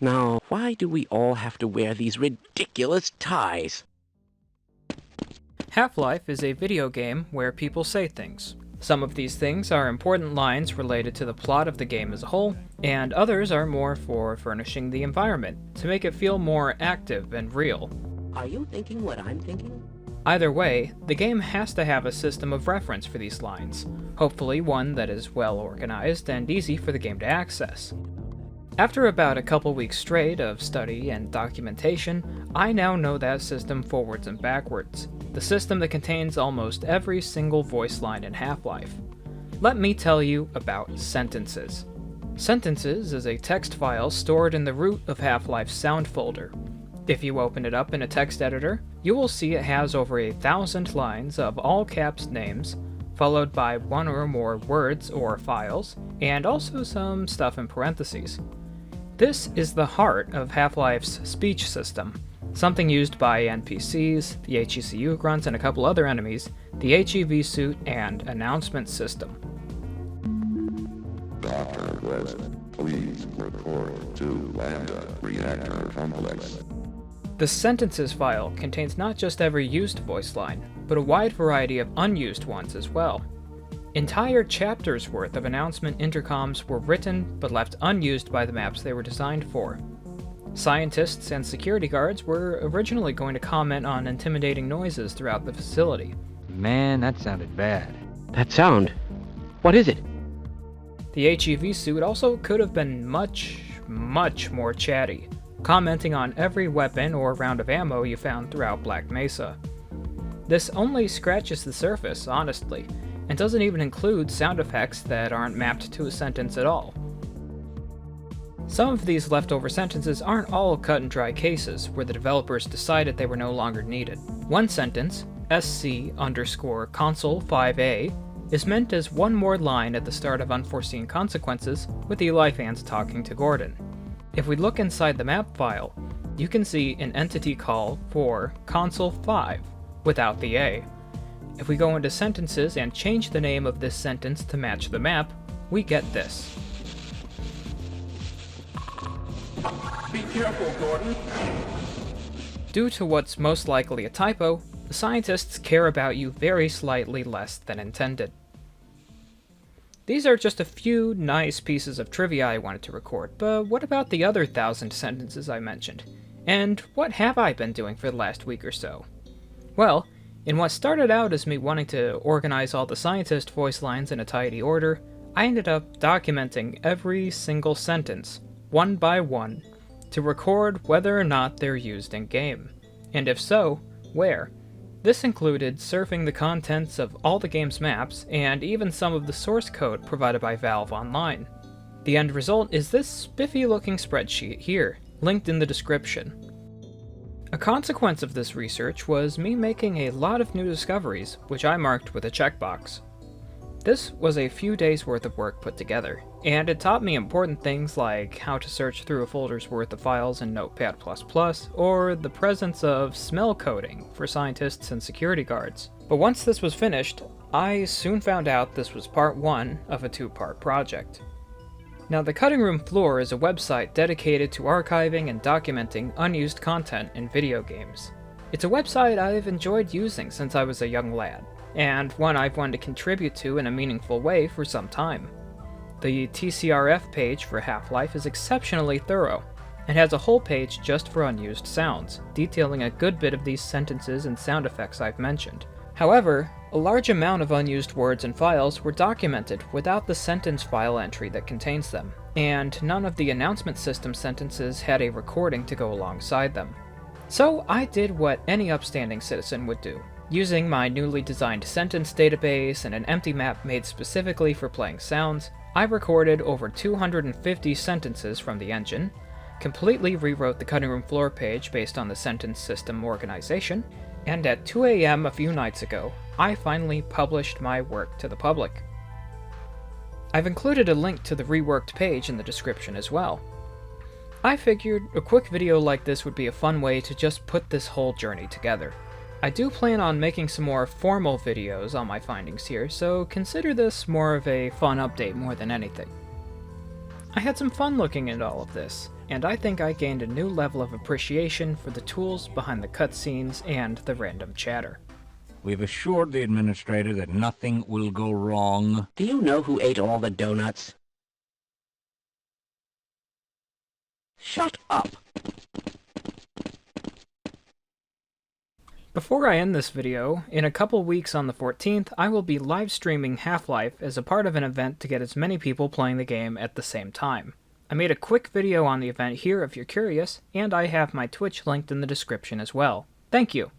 Now, why do we all have to wear these ridiculous ties? Half-Life is a video game where people say things. Some of these things are important lines related to the plot of the game as a whole, and others are more for furnishing the environment, to make it feel more active and real. Are you thinking what I'm thinking? Either way, the game has to have a system of reference for these lines, hopefully one that is well organized and easy for the game to access. After about a couple weeks straight of study and documentation, I now know that system forwards and backwards, the system that contains almost every single voice line in Half-Life. Let me tell you about Sentences. Sentences is a text file stored in the root of Half-Life's sound folder. If you open it up in a text editor, you will see it has over 1,000 lines of all caps names, followed by one or more words or files, and also some stuff in parentheses. This is the heart of Half-Life's speech system, something used by NPCs, the HECU grunts, and a couple other enemies, the HEV suit, and announcement system. Dr. West, please report to Lambda Reactor Complex. The Sentences file contains not just every used voice line, but a wide variety of unused ones as well. Entire chapters worth of announcement intercoms were written but left unused by the maps they were designed for. Scientists and security guards were originally going to comment on intimidating noises throughout the facility. Man, that sounded bad. That sound. What is it? The HEV suit also could have been much more chatty, commenting on every weapon or round of ammo you found throughout Black Mesa. This only scratches the surface, honestly, and doesn't even include sound effects that aren't mapped to a sentence at all. Some of these leftover sentences aren't all cut and dry cases where the developers decided they were no longer needed. One sentence, SC_console5A, is meant as one more line at the start of Unforeseen Consequences with Eli Fans talking to Gordon. If we look inside the map file, you can see an entity call for console5 without the A. If we go into sentences and change the name of this sentence to match the map, we get this. Be careful, Gordon. Due to what's most likely a typo, the scientists care about you very slightly less than intended. These are just a few nice pieces of trivia I wanted to record, but what about the other 1,000 sentences I mentioned? And what have I been doing for the last week or so? Well, in what started out as me wanting to organize all the scientist voice lines in a tidy order, I ended up documenting every single sentence, one by one, to record whether or not they're used in-game, and if so, where. This included surfing the contents of all the game's maps, and even some of the source code provided by Valve Online. The end result is this spiffy-looking spreadsheet here, linked in the description. A consequence of this research was me making a lot of new discoveries, which I marked with a checkbox. This was a few days worth of work put together, and it taught me important things like how to search through a folder's worth of files in Notepad++, or the presence of smell coding for scientists and security guards. But once this was finished, I soon found out this was part one of a two-part project. Now, the Cutting Room Floor is a website dedicated to archiving and documenting unused content in video games. It's a website I've enjoyed using since I was a young lad, and one I've wanted to contribute to in a meaningful way for some time. The TCRF page for Half-Life is exceptionally thorough, and has a whole page just for unused sounds, detailing a good bit of these sentences and sound effects I've mentioned. However, a large amount of unused words and files were documented without the sentence file entry that contains them, and none of the announcement system sentences had a recording to go alongside them. So I did what any upstanding citizen would do. Using my newly designed sentence database and an empty map made specifically for playing sounds, I recorded over 250 sentences from the engine, completely rewrote the Cutting Room Floor page based on the sentence system organization, and at 2 a.m. a few nights ago, I finally published my work to the public. I've included a link to the reworked page in the description as well. I figured a quick video like this would be a fun way to just put this whole journey together. I do plan on making some more formal videos on my findings here, so consider this more of a fun update more than anything. I had some fun looking at all of this, and I think I gained a new level of appreciation for the tools behind the cutscenes and the random chatter. We've assured the administrator that nothing will go wrong. Do you know who ate all the donuts? Shut up! Before I end this video, in a couple weeks on the 14th, I will be live streaming Half-Life as a part of an event to get as many people playing the game at the same time. I made a quick video on the event here if you're curious, and I have my Twitch linked in the description as well. Thank you!